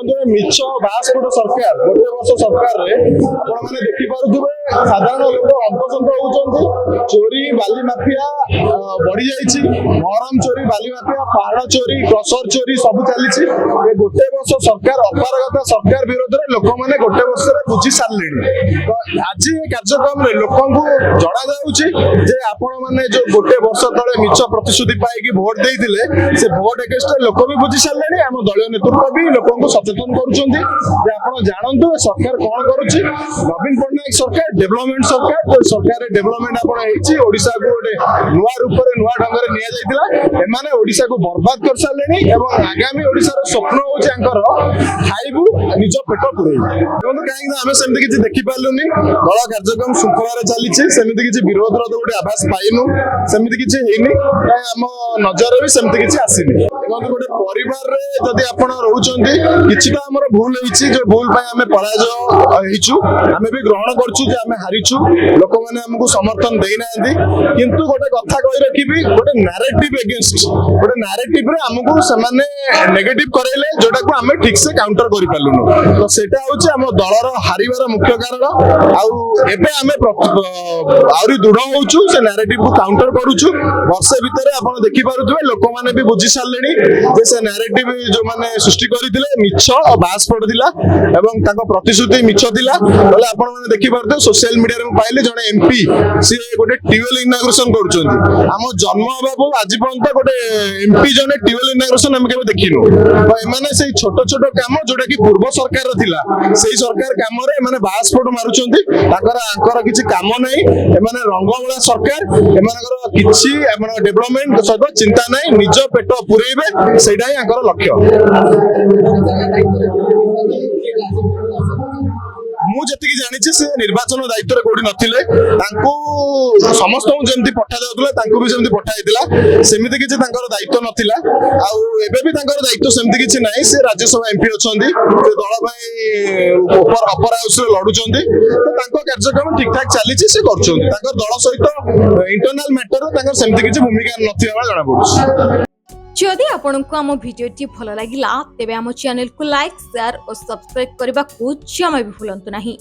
देखो मिछ बासपुर सरकार गोटे वर्ष सरकार आपने देखिपे साधारण लोक हंतसंत होती चोरी बाली माफिया बढ़ी जाइए महरम चोरी बाली माफिया पहाड़ चोरी क्रसर चोरी सब चली गोटे वर्ष सरकार अपारगता सरकार विरोध में लोक मैंने गोटे वर्ष बुझी सारे तो आज ये कार्यक्रम लोक जना जाऊँगी आपण मैंने जो गोटे वर्ष तले मिछ प्रतिश्रुति पाई भोट देते से भोट एगेस्ट लोक भी बुझी सारे आम दलीय नेतृत्व भी लोक सचेतन कर जानतु सरकार कौन करुच्ची नवीन पट्टनायक सरकार डेवलपमेंट सरकार तो सरकार डेवलपमेंट आपड़ा को गोटे नुआ रूप में नुआ ढंग से ओडिशा को बर्बाद कर सारे आगामी ओडिशार स्वप्न हूँ खाइबू निज पेट पुरे कहीं आम सेमती किसी देखिपारूनी दल कार्यक्रम श्रृंखला चली सेमती किसी विरोध तो गोटे आभास पाइनु सेमती किसी आम नजर भी सेमती किसी आसनी देखो गोटे परिवार जदि आप रोचंती किसी आमर भूल होती जो भूल आम पराजय होइछु आम भी ग्रहण करछु जे आम हारिछु लोक मैंने हमको समर्थन देना किंतु गोटे कथा कही रखी गोटे नैरेटिव एगेंस्ट गोटे नैरेटिव रे हमको सेमाने नेगेटिव करैले जोटा को आम ठीक से काउंटर करि पालुनु तो सेटा होछि हम दलर हारिबार मुख्य कारण आउ एबे आम आउरी दृढ़ होछु से नैरेटिव को काउंटर करूछु वर्षे भितर आपण देखि पारुथबे लोक माने भी बुझी सारलेनी जे से नैरेटिव जो माने सृष्टि करथिले मिछ और बास पड़थिला एवं ताको प्रतिश्रुति मिछ थिला बोले आपण माने देखि पारुथबे सोशल मीडिया रे पाइले जने एमपी सी गोटे ट्यूबवेल इनाग्रेशन करूछंती आम जन्म बाबू आज पर्यंत गोटे एमपी जने ट्यूबवेल इनाग्रेशन हम केबे देखिनु तो एमाने से छोट छोट काम जोटा कि पूर्व सरकार थिला सेही सरकार काम रे एमाने बासपोर्ट मारुछंती ताकर आंकर किछि काम नै एमाने रंगमूला सरकार एमानकर किछि एमाने डेवलपमेंट सहित चिंता नै निज पेट पुरेइबे सेटा ही आंकर लक्ष्य मुझे जानी से निर्वाचन दायित्व कौटी नथिले समस्त जमी पठा जाऊला भी सेमती पठाई सेमती किसी दायित्व नथिला आबे भी दायित्व सेमती किसी ना से राज्यसभा एमपी अच्छा दल अपर हाउस लड़ुंट तो कार्यक्रम ठीक ठाक चली दल सहित इंटरनाल मैटर सेमती किसी भूमिका नथिबा जना पड़ुछि जदि आपंको आम भिडी भल लगा तेब आम चैनल को लाइक शेयर और सब्सक्राइब करने को जमा भी भूलु नहीं।